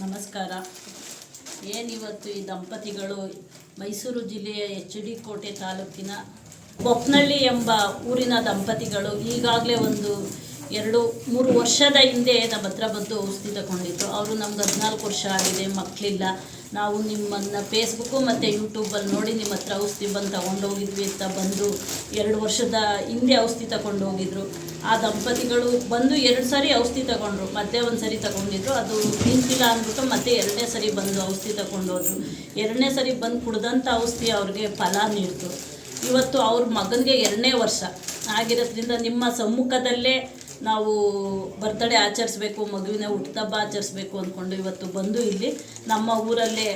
ನಮಸ್ಕಾರ. ಏನಿವತ್ತು ಈ ದಂಪತಿಗಳು ಮೈಸೂರು ಜಿಲ್ಲೆಯ HD ಕೋಟೆ ತಾಲೂಕಿನ ಬೊಪ್ಪನಹಳ್ಳಿ ಎಂಬ ಊರಿನ ದಂಪತಿಗಳು ಈಗಾಗಲೇ ಒಂದು 2-3 ವರ್ಷದ ಹಿಂದೆ ನಮ್ಮ ಹತ್ರ ಬಂದು ಔಷಧಿ ತಗೊಂಡಿದ್ರು. ಅವರು ನಮ್ಗೆ 14 ವರ್ಷ ಆಗಿದೆ, ಮಕ್ಕಳಿಲ್ಲ. ನಾವು ನಿಮ್ಮನ್ನು ಫೇಸ್ಬುಕ್ಕು ಮತ್ತು ಯೂಟ್ಯೂಬಲ್ಲಿ ನೋಡಿ ನಿಮ್ಮ ಹತ್ರ ಔಷಧಿ ಬಂದು ತಗೊಂಡೋಗಿದ್ವಿ ಅಂತ ಬಂದು 2 ವರ್ಷದ ಹಿಂದೆ ಔಷಧಿ ತಗೊಂಡು ಹೋಗಿದ್ರು. ಆ ದಂಪತಿಗಳು ಬಂದು 2 ಸಾರಿ ಔಷಧಿ ತಗೊಂಡ್ರು. ಮತ್ತೆ ಒಂದು ಸರಿ ತಗೊಂಡಿದ್ರು, ಅದು ನಿಂತಿಲ್ಲ ಅಂದ್ಬಿಟ್ಟು ಮತ್ತೆ 2ನೇ ಸರಿ ಬಂದು ಔಷಧಿ ತಗೊಂಡೋದ್ರು. 2ನೇ ಸರಿ ಬಂದು ಕುಡ್ದಂಥ ಔಷಧಿ ಅವ್ರಿಗೆ ಫಲ ನೀಡ್ತು. ಇವತ್ತು ಅವ್ರ ಮಗನಿಗೆ 2ನೇ ವರ್ಷ ಆಗಿರೋದ್ರಿಂದ ನಿಮ್ಮ ಸಮ್ಮುಖದಲ್ಲೇ ನಾವು ಬರ್ತ್ಡೇ ಆಚರಿಸ್ಬೇಕು, ಮಗುವಿನ ಹುಟ್ಟುಹಬ್ಬ ಆಚರಿಸ್ಬೇಕು ಅಂದ್ಕೊಂಡು ಇವತ್ತು ಬಂದು ಇಲ್ಲಿ ನಮ್ಮ ಊರಲ್ಲೇ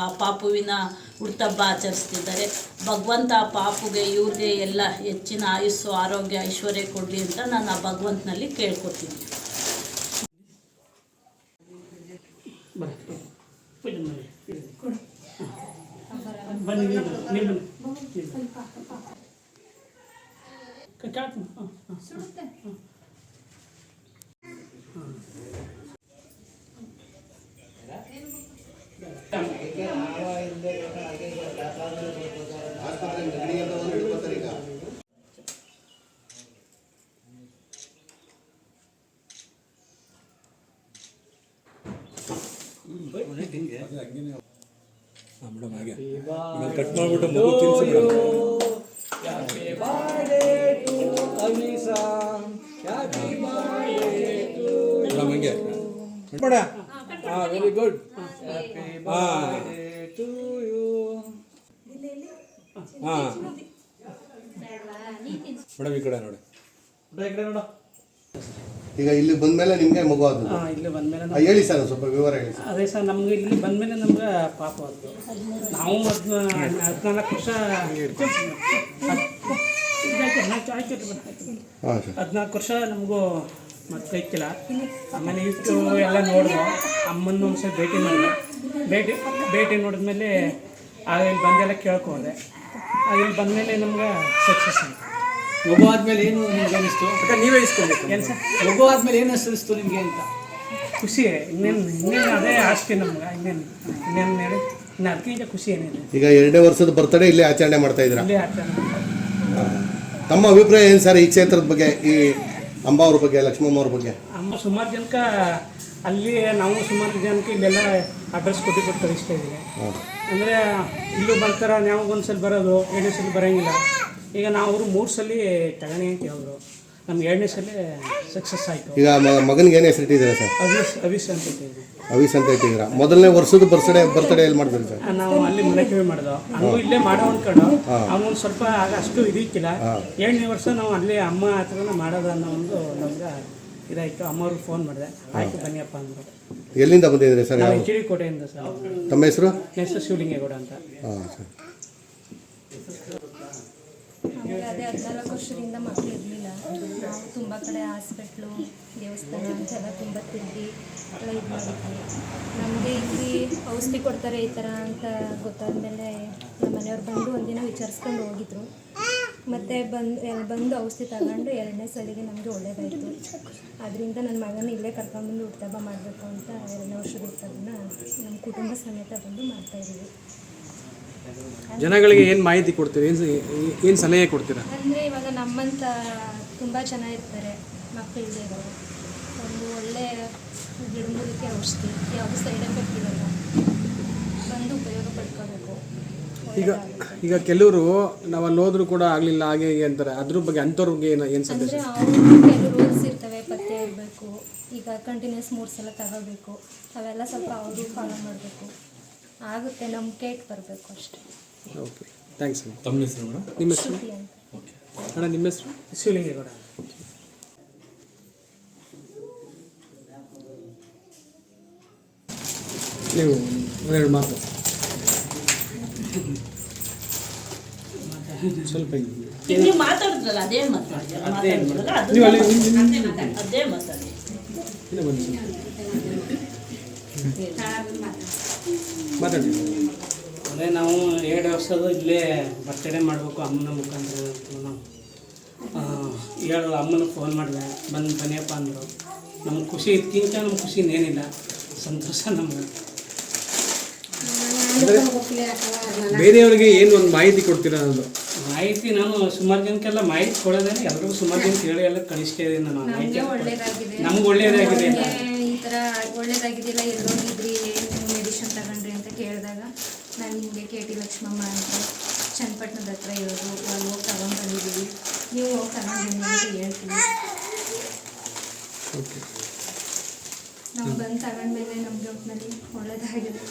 ಆ ಪಾಪುವಿನ ಹುಟ್ಟುಹಬ್ಬ ಆಚರಿಸ್ತಿದ್ದಾರೆ. ಭಗವಂತ ಆ ಪಾಪುಗೆ ಇವ್ರಿಗೆ ಎಲ್ಲ ಹೆಚ್ಚಿನ ಆಯುಸ್ಸು, ಆರೋಗ್ಯ, ಐಶ್ವರ್ಯ ಕೊಡಲಿ ಅಂತ ನಾನು ಆ ಭಗವಂತನಲ್ಲಿ ಕೇಳ್ಕೊತೀನಿ. ಮೇಡಮ್ ಹಾಗೆ ಕಟ್ ಮಾಡ್ಬಿಟ್ಟು ಮಗು ತಿನ್ಸಿ madam. Happy birthday to Anisa, happy birthday to madam ಹಂಗೆ ಮಾಡ. Very good. Happy birthday to you. Madam ಈ ಕಡೆ ನೋಡಿ. ಈಗ ಇಲ್ಲಿ ಬಂದ್ಮೇಲೆ ನಿಮಗೆ ಮಗು ಆದದ್ದು? ಇಲ್ಲಿ ಬಂದಮೇಲೆ ಹೇಳಿ ಸರ್, ಸ್ವಲ್ಪ ವಿವರ ಹೇಳಿ ಸರ್. ಅದೇ ಸರ್, ನಮ್ಗೆ ಇಲ್ಲಿ ಬಂದಮೇಲೆ ನಮ್ಗೆ ಪಾಪ ಆದ್ದು. ನಾವು 14 ವರ್ಷ 14 ವರ್ಷ ನಮಗೂ ಮಕ್ಕಳು ಇಕ್ಕಿಲ್ಲ. ಆಮೇಲೆ ಇಷ್ಟು ಎಲ್ಲ ನೋಡಿದ್ರು. ಅಮ್ಮನ ಒಂದ್ಸಲ ಭೇಟಿ ಮಾಡಿದೆ. ಭೇಟಿ ನೋಡಿದ್ಮೇಲೆ ಆಗ ಇಲ್ಲಿ ಬಂದೆಲ್ಲ ಕೇಳ್ಕೊಂಡೆ. ಇಲ್ಲಿ ಬಂದಮೇಲೆ ನಮ್ಗೆ ಸಕ್ಸಸ್ ಆಯಿತು. ಮಗು ಆದ್ಮೇಲೆ ಏನು ನಿಮ್ಗೆ ಅನಿಸ್ತು? ನೀವೇ ಇಸ್ಕೊಳ್ಬೇಕು. ಏನು ಸರ್, ಮಗು ಆದ್ಮೇಲೆ ಏನು ಅನಿಸ್ತು ನಿಮಗೆ ಅಂತ? ಖುಷಿ. ಇನ್ನೇನು ಅದೇ ಆಸ್ತಿ ನಮ್ಗೆ. ಇನ್ನೇನು ಹೇಳಿ, ಇನ್ನು ಅದಕ್ಕಿಂತ ಖುಷಿ ಏನಿದೆ. ಈಗ 2ನೇ ವರ್ಷದ ಬರ್ತಡೇ ಇಲ್ಲೇ ಆಚರಣೆ ಮಾಡ್ತಾ ಇದ್ದೀರಾ? ಇಲ್ಲೇ ಆಚರಣೆ. ತಮ್ಮ ಅಭಿಪ್ರಾಯ ಏನು ಸರ್ ಈ ಕ್ಷೇತ್ರದ ಬಗ್ಗೆ, ಈ ಅಂಬಾ ಅವ್ರ ಬಗ್ಗೆ, ಲಕ್ಷ್ಮಮ್ಮ ಅವ್ರ ಬಗ್ಗೆ? ಅಮ್ಮ ಸುಮಾರು ಜನಕ್ಕೆ ಅಲ್ಲಿ ನಾವು ಸುಮಾರು ಜನಕ್ಕೆ ಇಲ್ಲೆಲ್ಲ ಅಡ್ರೆಸ್ ಕೊಟ್ಟು ಕಳಿಸ್ತಾ ಇದ್ದೀವಿ. ಅಂದರೆ ಇಲ್ಲೂ ಬರ್ತಾರೆ, ನಾವು ಒಂದು ಸಲ ಬರೋದು, 2ನೇ ಸಲ ಬರೋಂಗಿಲ್ಲ. ಈಗ ನಾವು ಅವರು 3 ಸಲ ತಗಣಿ ಅಂತ ಹೇಳಿದ್ರು. ನಮ್ಗೆ 2ನೇ ಸಲ ಸಕ್ಸಸ್ ಆಯಿತು. ಈಗ ಮಗನಿಗೆ ಏನು ಹೆಸರು ಇಟ್ಟಿದ್ದೀರಾ ಸರ್? ಅವಿಸ್ ಅಂತ ಇಟ್ಟಿದ್ದೀವಿ. ಅವಿಸ್ ಅಂತ ಇಟ್ಟಿದ್ದೀರಾ. ಮೊದಲನೇ ವರ್ಷದ ಬರ್ತಡೇ ಎಲ್ಲಿ ಮಾಡಿದ್ರಿ ಸರ್? ನಾವು ಅಲ್ಲಿ ಮನೆಕಿವಿ ಮಾಡಿದೋ, ಹಂಗೂ ಇಲ್ಲೇ ಮಾಡೋ ಅಂದ್ಕೊಂಡು ಅವನೊಂದು ಸ್ವಲ್ಪ ಆಗ ಅಷ್ಟು ಇದಿಕ್ಕಿಲ್ಲ. 7ನೇ ವರ್ಷ ನಾವು ಅಲ್ಲಿ ಅಮ್ಮ ಹತ್ರನ ಮಾಡೋದು ಅನ್ನೋ ಒಂದು ನಮ್ಗೆ ಇದಾಯಿತು. ಅಮ್ಮವ್ರಿಗೆ ಫೋನ್ ಮಾಡಿದೆ, ಆಯಿತು ಬನ್ನಿಯಪ್ಪ ಅಂದರು. ಎಲ್ಲಿಂದ ಬಂದಿದ್ದೀರಿ ಸರ್? ನಾವು HD ಕೋಟೆಯಿಂದ ಸರ್. ತಮ್ಮ ಹೆಸರು? ಹೆಸರು ಶಿವಲಿಂಗೇಗೌಡ ಅಂತ. ಹಾಂ ಸರ್. ಅದೇ 14 ವರ್ಷದಿಂದ ಮಕ್ಕಳು ಇರಲಿಲ್ಲ. ನಾವು ತುಂಬ ಕಡೆ ಹಾಸ್ಪಿಟ್ಲು, ದೇವಸ್ಥಾನ ಅಂತೆಲ್ಲ ತುಂಬ ತಿರುಗಿ ಎಲ್ಲ ಇದು ಮಾಡಿದ್ವಿ. ನಮಗೆ ಇಲ್ಲಿ ಔಷಧಿ ಕೊಡ್ತಾರೆ ಈ ಥರ ಅಂತ ಗೊತ್ತಾದಮೇಲೆ ನಮ್ಮ ಮನೆಯವ್ರು ಬಂದು ಒಂದಿನ ವಿಚಾರಿಸ್ಕೊಂಡು ಹೋಗಿದ್ರು. ಮತ್ತು ಬಂದು ಔಷಧಿ ತಗೊಂಡು 2ನೇ ಸಲಿಗೆ ನಮಗೆ ಒಳ್ಳೇದಾಯಿತು. ಅದರಿಂದ ನನ್ನ ಮಗನ ಇಲ್ಲೇ ಕರ್ಕೊಂಡ್ಬಂದು ಹುಟ್ಟುಹಬ್ಬ ಮಾಡಬೇಕು ಅಂತ 2ನೇ ವರ್ಷದ ಹುಟ್ಟುಹಬ್ಬನ ನಮ್ಮ ಕುಟುಂಬ ಸಮೇತ ಬಂದು ಮಾಡ್ತಾಯಿದ್ದೀವಿ. ಜನಗಳಿಗೆ ಏನು ಮಾಹಿತಿ ಕೊಡ್ತೀರಿ, ಏನು ಸಲಹೆ ಕೊಡ್ತೀರಾ? ಅಂದರೆ ಇವಾಗ ನಮ್ಮಂಥ ತುಂಬ ಜನ ಇರ್ತಾರೆ, ಮಕ್ಕಳು ಇಲ್ಲದೆ ಇರೋರು. ಒಂದು ಒಳ್ಳೆ ಗಿಡಮೂಲಿಕೆ ಔಷಧಿ, ಯಾವುದು ಸೈಡ್ ಎಫೆಕ್ಟ್ ಇರೋಲ್ಲ, ಬಂದು ಉಪಯೋಗ ಪಡ್ಕೋಬೇಕು. ಈಗ ಕೆಲವರು ನಾವು ಅಲ್ಲಿ ಹೋದ್ರೂ ಕೂಡ ಆಗಲಿಲ್ಲ ಹಾಗೆ ಹೀಗೆ ಅಂತಾರೆ. ಅದ್ರ ಬಗ್ಗೆ ಅಂಥವ್ರಿಗೆ ಏನು ಸಂದೇಶ? ಅಂದರೆ ಅವರು ಕೆಲವು ರೂಲ್ಸ್ ಇರ್ತವೆ, ಪತ್ತೆ ಇರಬೇಕು. ಈಗ ಕಂಟಿನ್ಯೂಸ್ 3 ಸಲ ತಗೋಬೇಕು. ಅವೆಲ್ಲ ಸ್ವಲ್ಪ ಅವರು ಫಾಲೋ ಮಾಡಬೇಕು. ಆಗುತ್ತೆ, ನಂಬಿಕೆ ಇಟ್ಟು ಬರಬೇಕು ಅಷ್ಟೇ. Okay, thanks. ತಮ್ಮ ಹೆಸರು ಮೇಡಮ್? ನಿಮ್ಮ ಹೆಸರು? ಓಕೆ ಅಣ್ಣ, ನಿಮ್ಮ ಹೆಸರು? ಶಿವಲಿಂಗೇಗೌಡ. ನೀವು 2 ಮಾತು ಸ್ವಲ್ಪ ನೀವು ಮಾತಾಡಿದ್ರಲ್ಲ ಅದೇ ಮಾತಾಡಿ. ಮಾತಾಡಿ. ಅದೇ ನಾವು 2 ವರ್ಷದ ಇಲ್ಲೇ ಬರ್ತಡೇ ಮಾಡಬೇಕು ಅಮ್ಮನ ಮುಖಾಂತರ ನಾವು ಹೇಳು. ಅಮ್ಮನ ಫೋನ್ ಮಾಡಿದೆ, ಬನ್ನಿಯಪ್ಪ ಅಂದರು. ನಮ್ಗೆ ಖುಷಿ ಇದಕ್ಕಿಂತ ನಮ್ಗೆ ಖುಷಿ ಇನ್ನೇನಿಲ್ಲ, ಸಂತೋಷ ನಮ್ಗೆ. ಬೇರೆಯವರಿಗೆ ಏನು ಒಂದು ಮಾಹಿತಿ ಕೊಡ್ತೀರಾ ಅನ್ನೋದು? ಮಾಹಿತಿ ನಾನು ಸುಮಾರು ಜನಕ್ಕೆಲ್ಲ ಮಾಹಿತಿ ಕೊಡೋದೇ, ಎಲ್ರಿಗೂ ಸುಮಾರು ಜನಕ್ಕೆ ಹೇಳಿ ಎಲ್ಲ ಕಳಿಸ್ತಾ ಇದ್ದೀನಿ ನಾನು. ಮಾಹಿತಿ ನಮ್ಗೆ ಒಳ್ಳೇದಾಗಿದೆ. ಈ ಥರ ಒಳ್ಳೇದಾಗಿದೆಯಲ್ಲ, ಎಲ್ಲೋಗಿದ್ರಿ, ಏನು ಮೆಡಿಷನ್ ತಗೊಂಡ್ರಿ ಅಂತ ಕೇಳಿದಾಗ ನಾನು ಹಿಂಗೆ KT ಲಕ್ಷ್ಮಮ್ಮ ಅಂತ ಚನ್ನಪಟ್ಟಣದ ಹತ್ರ ಇರೋದು, ಅಲ್ಲಿ ಹೋಗಿ ತಗೊಂಡು ಬಂದಿದ್ದೀವಿ, ನೀವು ಹೋಗಿ ತಗೊಂಡು ಬನ್ನಿ ಅಂತ ಹೇಳ್ತೀವಿ. ನಾವು ಬಂದು ತಗೊಂಡ್ಮೇಲೆ ನಮಗೆ ಒಟ್ಟಿನಲ್ಲಿ ಒಳ್ಳೇದಾಗಿದೆ.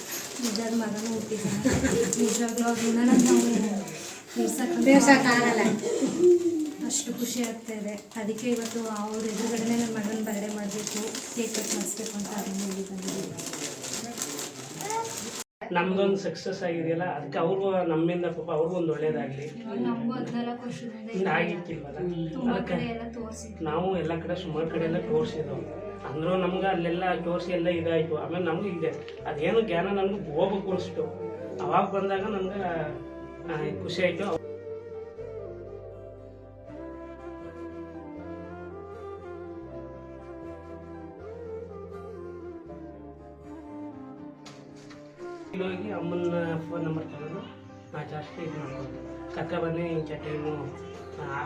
ನಿಜವಾದ ಮಗನೂ ಹುಟ್ಟಿದ್ದಾನೆ. ನಿಜವಾಗ್ಲೂ ಅವ್ರನ್ನ ನಾವು ತೀರ್ಸೋಕ್ಕಾಗಲ್ಲ, ಅಷ್ಟು ಖುಷಿ ಆಗ್ತಾ ಇದೆ. ಅದಕ್ಕೆ ಇವತ್ತು ಅವ್ರ ಎದುರುಗಡೆನೇ ನನ್ನ ಮಗನ ಬರ್ಡೇ ಮಾಡಬೇಕು, ಕೇಕ್ ಕಟ್ ಮಾಡಿಸ್ಬೇಕು ಅಂತ ಅದನ್ನು ಹೇಳಿ ಬಂದಿದ್ದೀವಿ. ನಮ್ದೊಂದು ಸಕ್ಸಸ್ ಆಗಿದೆಯಲ್ಲ, ಅದಕ್ಕೆ ಅವ್ರಿಗೂ ನಮ್ಮಿಂದ ಪಾಪ ಅವ್ರಿಗೂ ಒಂದು ಒಳ್ಳೇದಾಗಲಿ. ನಮಗೂ 14 ವರ್ಷದಿಂದ ಆಗಿರ್ತಿಲ್ವಲ್ಲ, ತುಂಬ ಅದಕ್ಕೆ ಕಡೆ ಎಲ್ಲ ತೋರಿಸಿದ್ವಿ. ನಾವು ಎಲ್ಲ ಕಡೆ ಸುಮಾರು ಕಡೆ ಎಲ್ಲ ತೋರಿಸಿದ್ವು. ಅಂದರೂ ನಮ್ಗೆ ಅಲ್ಲೆಲ್ಲ ತೋರಿಸಿ ಎಲ್ಲ ಇದಾಯಿತು. ಆಮೇಲೆ ನಮ್ಗೆ ಇದೆ ಅದೇನು ಜ್ಞಾನ ನಮ್ಗೆ ಹೋಗ್ಬೇಕು ಅನಿಸ್ತು. ಅವಾಗ ಬಂದಾಗ ನಮ್ಗೆ ಖುಷಿ ಆಯಿತು. ಹೋಗಿ ಅಮ್ಮನ ಫೋನ್ ನಂಬರ್ ತಗೊಂಡು ನಾ ಜಾಸ್ತಿ ಇದು ಮಾಡ್ಬೋದು, ಕರ್ಕ ಬನ್ನಿ ಇಂಚ ಟೈಮು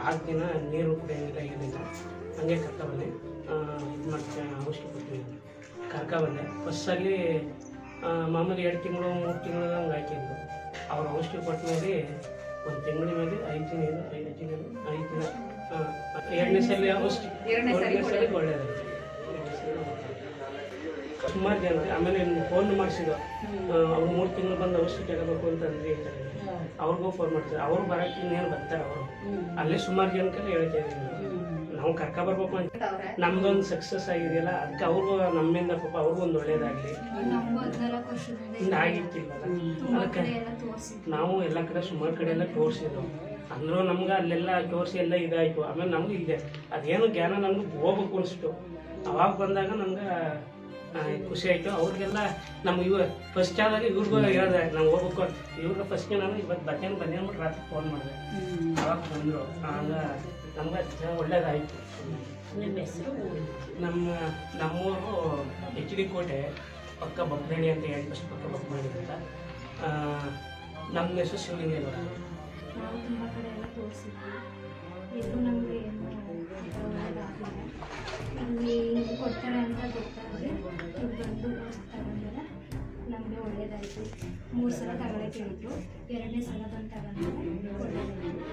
6 ದಿನ ನೀರು ಕುಡಿಯೋಂಗಿಲ್ಲ, ಏನಿಲ್ಲ, ಹಂಗೆ ಕರ್ಕ ಬನ್ನಿ ಇದು ಮಾಡ್ತೀನಿ, ಔಷಧಿ ಕೊಡ್ತೀನಿ ಕರ್ಕ ಬಂದೆ. ಬಸ್ಸಲ್ಲಿ ಮಾಮೂಲಿ 2 ತಿಂಗಳು 3 ತಿಂಗಳು ಹಂಗೆ ಹಾಕಿದ್ದು. ಅವ್ರು ಔಷಧಿ ಕೊಟ್ಟ ಮೇಲೆ 1 ತಿಂಗಳ ಮೇಲೆ 5 ದಿನ 5 ದಿನ 5 ದಿನ 2ನೇ ಸಲ ಔಷಧಿ 2ನೇ ಸಲ ಒಳ್ಳೇದಾಯ್ತು. ಸುಮಾರು ಜನ ಆಮೇಲೆ ಫೋನ್ ಮಾಡಿಸಿದ್ರು, ಅವ್ರು 3 ತಿಂಗಳು ಬಂದು ಔಷಧಿ ತಗೋಬೇಕು ಅಂತಂದ್ರೆ ಅವ್ರಿಗೂ ಫೋನ್ ಮಾಡ್ತಾರೆ. ಅವ್ರು ಬರೋಕ್ಕೆ ಇನ್ನೇನು ಬರ್ತಾರೆ, ಅವರು ಅಲ್ಲೇ ಸುಮಾರು ಜನಕ್ಕೆಲ್ಲ ಹೇಳ್ತಾ ಇದ್ದೀವಿ ನಾವು ಕರ್ಕ ಬರ್ಬೇಕು ಅಂತ. ನಮ್ದೊಂದು ಸಕ್ಸಸ್ ಆಗಿದೆಯಲ್ಲ, ಅದಕ್ಕೆ ಅವ್ರಿಗೂ ನಮ್ಮಿಂದ ಪಾಪ ಅವ್ರಿಗೂ ಒಂದು ಒಳ್ಳೇದಾಗಲಿ. ನಮಗೂ 14 ವರ್ಷದಿಂದ ಆಗಿರ್ತಿಲ್ವಲ್ಲ, ಅದಕ್ಕೆ ಎಲ್ಲ ತೋರಿಸಿದ್ವಿ. ನಾವು ಎಲ್ಲ ಕಡೆ ಸುಮಾರು ಕಡೆ ಎಲ್ಲ ತೋರಿಸಿದ್ವು. ಅಂದರೂ ನಮ್ಗೆ ಅಲ್ಲೆಲ್ಲ ತೋರಿಸಿ ಎಲ್ಲ ಇದಾಯಿತು. ಆಮೇಲೆ ನಮ್ಗೆ ಇದೆ ಅದೇನು ಜ್ಞಾನ ನಮ್ಗೆ ಹೋಗ್ಬೇಕು ಅನಿಸ್ತು. ಅವಾಗ ಬಂದಾಗ ನಮ್ಗೆ ಖುಷಿ ಆಯಿತು. ಅವ್ರಿಗೆಲ್ಲ ನಮ್ಮ ಫಸ್ಟ್ ಆದಾಗ ಇವ್ರಿಗೂ ಹೇಳಿದೆ ನಾವು ಹೋಗ್ಬೇಕು ಅಂತ. ಇವ್ರಿಗೆ ಫಸ್ಟ್ಗೆ ನಾನು ಇವತ್ತು ಬರ್ತೇನೆ ಬನ್ನಿ ಅಂದ್ಬಿಟ್ಟು ರಾತ್ರಿ ಫೋನ್ ಮಾಡಿದೆ. ಅವಾಗ ಬಂದರು. ಆಗ ನಮ್ಗೆ ಒಳ್ಳೇದಾಯಿತು. ನಿಮ್ಮ ಹೆಸರು? ನಮ್ಮೂರು HD ಕೋಟೆ ಪಕ್ಕ ಬೊಮ್ಮನಹಳ್ಳಿ ಅಂತ 8 ಬಸ್ ಪಕ್ಕ ಬೊಮ್ಮನಹಳ್ಳಿ ಅಂತ. ನಮ್ಮ ಹೆಸರು ಶಿವಲಿಂಗೇಗೌಡ. ನಾವು ತುಂಬ ಕಡೆ ಎಲ್ಲ ತೋರಿಸಿದ್ವಿ, ಎಲ್ಲೂ ನಮಗೆ ಏನು ಒಳ್ಳೆಯದಾಗಲಿಲ್ಲ. ಇಲ್ಲಿ ಇದು ಕೊಡ್ತಾರೆ ಅಂತ ಗೊತ್ತಾದರೆ ಇದು ಬಂದು ತಗೊಂಡಾಗ ನಮಗೆ ಒಳ್ಳೇದಾಯಿತು. 3 ಸಲ ತಗೊಳ್ಳೋಕೆ ಹೇಳಿದ್ರು, 2ನೇ ಸಲ ಬಂದು ತಗೊಂಡ್ರೆ ಒಳ್ಳೇದಾಯಿತು.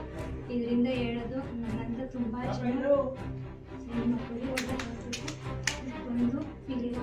ಇದರಿಂದ ಹೇಳೋದು ನನ್ನಂತ ತುಂಬ ಜನ ಹೆಣ್ಮಕ್ಳಿಗೆ ಒಳ್ಳೆಯದಾಗಬೇಕು, ಒಂದು ಇಲ್ಲಿಗೆ